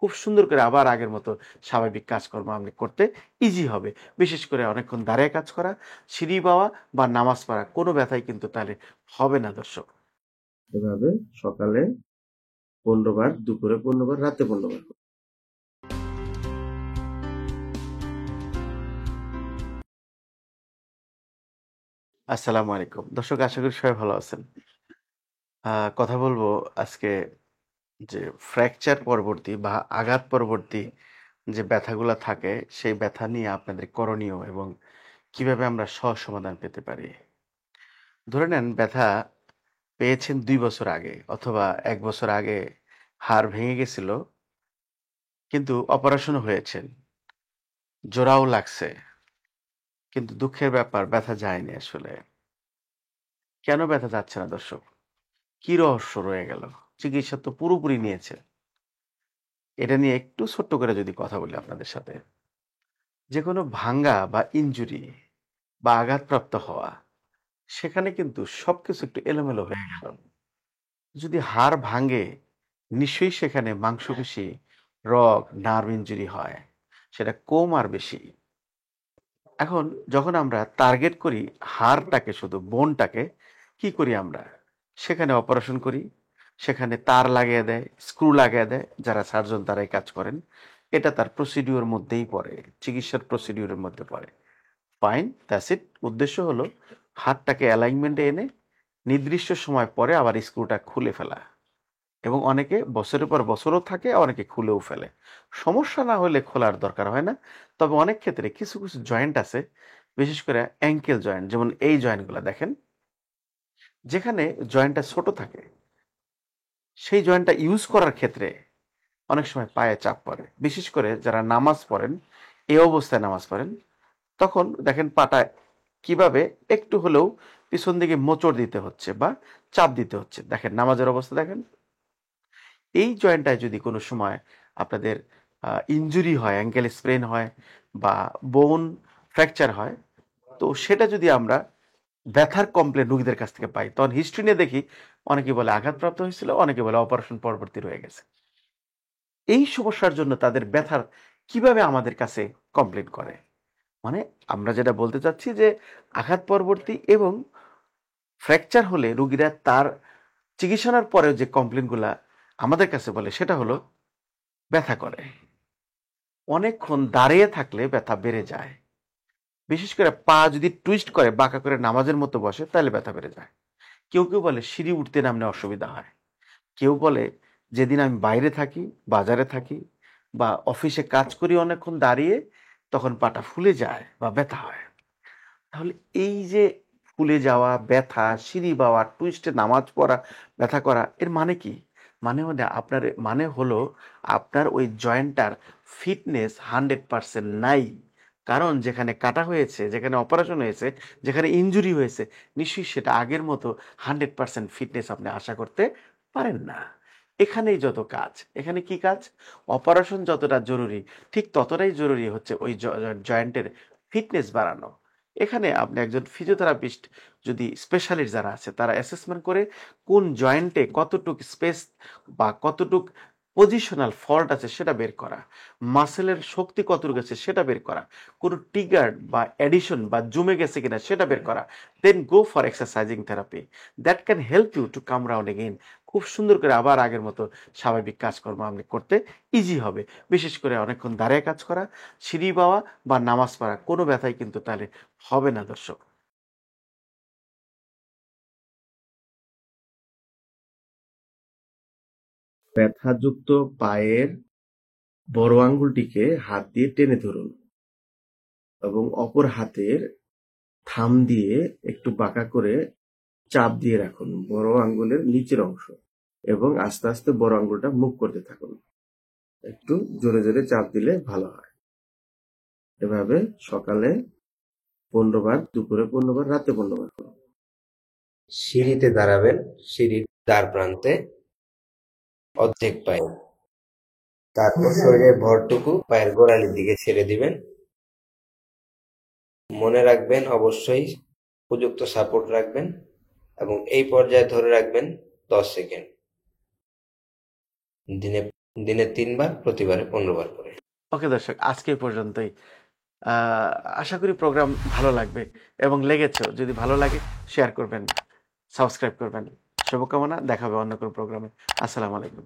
খুব সুন্দর করে আবার আগের মতো স্বাভাবিক কাজকর্ম আপনি করতে ইজি হবে। বিশেষ করে অনেকক্ষণ দাঁড়িয়ে কাজ করা, সিঁড়ি বাওয়া বা নামাজ পড়া কোনো ব্যথাই কিন্তু তাহলে হবে না দর্শক। এভাবে সকালে 15 বার, দুপুরে 15 বার, রাতে 15 বার। আসসালামু আলাইকুম দর্শক, আশা করি সবাই ভালো আছেন। কথা বলবো আজকে যে ফ্র্যাকচার পরবর্তী বা আঘাত পরবর্তী যে ব্যথাগুলা থাকে সেই ব্যথা নিয়ে আপনাদের করণীয় এবং কিভাবে আমরা সহজ সমাধান পেতে পারি। ধরে নেন ব্যথা পেয়েছেন 2 বছর আগে অথবা 1 বছর আগে হাড় ভেঙে গেছিল, কিন্তু অপারেশন হয়েছেন, জোড়াও লাগছে, কিন্তু দুঃখের ব্যাপার ব্যথা যায়নি আসলে। কেন ব্যথা যাচ্ছে না দর্শক? কি রহস্য রয়ে গেল? চিকিৎসা তো পুরোপুরি নিয়েছে। এটা নিয়ে একটু ছোট্ট করে যদি কথা বলি আপনাদের সাথে, যে কোনো ভাঙ্গা বা ইনজুরি বা আঘাতপ্রাপ্ত হওয়া, সেখানে কিন্তু সবকিছু একটু এলোমেলো হয়ে গেল। যদি হাড় ভাঙে, নিশ্চয়ই সেখানে মাংসপেশি, রগ, নার্ভ ইনজুরি হয়, সেটা কম আর বেশি। এখন যখন আমরা টার্গেট করি হাড়টাকে, শুধু বোনটাকে, কি করি আমরা? সেখানে অপারেশন করি, সেখানে তার লাগিয়ে দেয়, স্ক্রু লাগিয়ে দেয়, যারা সার্জন তারাই কাজ করেন। এটা তার প্রসিডিওর মধ্যেই পড়ে, চিকিৎসার প্রসিডিওরের মধ্যে পড়ে। Fine, that's it. উদ্দেশ্য হলো হাতটাকে অ্যালাইনমেন্টে এনে নির্দিষ্ট সময় পরে আবার স্ক্রুটা খুলে ফেলা। এবং অনেকে বছরের পর বছরও থাকে, অনেকে খুলেও ফেলে। সমস্যা না হলে খোলার দরকার হয় না। তবে অনেক ক্ষেত্রে কিছু কিছু জয়েন্ট আছে, বিশেষ করে অ্যাঙ্কেল জয়েন্ট, যেমন এই জয়েন্টগুলো দেখেন, যেখানে জয়েন্টটা ছোট থাকে, সেই জয়েন্টটা ইউজ করার ক্ষেত্রে অনেক সময় পায়ে চাপ পড়ে। বিশেষ করে যারা নামাজ পড়েন, এই অবস্থায় নামাজ পড়েন, তখন দেখেন পাটা কিভাবে একটু হলেও পিছন দিকে মোচড় দিতে হচ্ছে বা চাপ দিতে হচ্ছে। দেখেন নামাজের অবস্থা দেখেন। এই জয়েন্টটায় যদি কোনো সময় আপনাদের ইনজুরি হয়, অ্যাঙ্কেল স্প্রেন হয় বা বোন ফ্র্যাকচার হয়, তো সেটা যদি আমরা ব্যথার কমপ্লেন রোগীদের কাছ থেকে পাই, তখন হিস্ট্রি নিয়ে দেখি অনেকে বলে আঘাতপ্রাপ্ত হয়েছিল, অনেকে বলে অপারেশন পরবর্তী রয়ে গেছে। এই সমস্যার জন্য তাদের ব্যথার কিভাবে আমাদের কাছে কমপ্লেন করে, মানে আমরা যেটা বলতে চাচ্ছি যে আঘাত পরবর্তী এবং ফ্র্যাকচার হলে রোগীরা তার চিকিৎসার পরেও যে কমপ্লেনগুলা আমাদের কাছে বলে, সেটা হলো ব্যথা করে। অনেকক্ষণ দাঁড়িয়ে থাকলে ব্যথা বেড়ে যায়। বিশেষ করে পা যদি টুইস্ট করে, বাঁকা করে নামাজের মতো বসে, তাহলে ব্যথা বেড়ে যায়। কেউ কেউ বলে সিঁড়ি উঠতে নামলে অসুবিধা হয়। কেউ বলে যেদিন আমি বাইরে থাকি, বাজারে থাকি বা অফিসে কাজ করি অনেকক্ষণ দাঁড়িয়ে, তখন পাটা ফুলে যায় বা ব্যথা হয়। তাহলে এই যে ফুলে যাওয়া, ব্যথা, সিঁড়ি বাওয়া, টুইস্টে নামাজ পড়া, ব্যথা করা, এর মানে কি? মানে হলো আপনার ওই জয়েন্টটার ফিটনেস 100% নাই। কারণ যেখানে কাটা হয়েছে, যেখানে অপারেশন হয়েছে, যেখানে ইনজুরি হয়েছে, নিশ্চয়ই সেটা আগের মতো 100% ফিটনেস আপনি আশা করতে পারেন না। এখানেই যত কাজ। এখানে কি কাজ? অপারেশন যতটা জরুরি, ঠিক ততটাই জরুরি হচ্ছে ওই জয়েন্টের ফিটনেস বাড়ানো। এখানে আপনি একজন ফিজিওথেরাপিস্ট, যদি স্পেশালিস্ট যারা আছে তারা অ্যাসেসমেন্ট করে কোন জয়েন্টে কতটুক স্পেস বা কতটুক পজিশনাল ফল্ট আছে সেটা বের করা, মাসেলের শক্তি কতটুকু আছে সেটা বের করা, কোনো টিগার বা অ্যাডিশন বা জমে গেছে কিনা সেটা বের করা, then go for exercising therapy. That can help you to come round again. খুব সুন্দর করে আবার আগের মতো স্বাভাবিক কাজকর্ম আপনি করতে ইজি হবে। বিশেষ করে অনেকক্ষণ দাঁড়িয়ে কাজ করা, সিঁড়ি বাওয়া বা নামাজ পড়া কোনো ব্যথাই কিন্তু তাহলে হবে না দর্শক। ব্যথাযুক্ত পায়ের বড় আঙ্গুলটিকে হাত দিয়ে টেনে ধরুন এবং অপর হাতের থাম দিয়ে একটু বাঁকা করে চাপ দিয়ে রাখুন বড় আঙ্গুলের নিচের অংশ, এবং আস্তে আস্তে বড় আঙ্গুলটা মুভ করতে থাকুন। একটু জোরে জোরে চাপ দিলে ভালো হয়। এভাবে সকালে 15 বার, দুপুরে 15 বার, রাতে 15 বার করুন। সিঁড়িতে দাঁড়াবেন, সিঁড়ির দ্বার প্রান্তে অর্ধেক পায়ে, তারপর শরীরের ভরটুকু পায়ের গোড়ালির দিকে ছেড়ে দিবেন। মনে রাখবেন অবশ্যই উপযুক্ত সাপোর্ট রাখবেন এবং এই পর্যায়ে ধরে রাখবেন 10 সেকেন্ড। দিনে দিনে 3 বার, প্রতিবারে 15 বার করে। ওকে দর্শক, আজকে এই পর্যন্তই। আশা করি প্রোগ্রাম ভালো লাগবে এবং লেগেছেও। যদি ভালো লাগে শেয়ার করবেন, সাবস্ক্রাইব করবেন। শুভকামনা, দেখা হবে অন্য কোনো প্রোগ্রামে। আসসালামু আলাইকুম।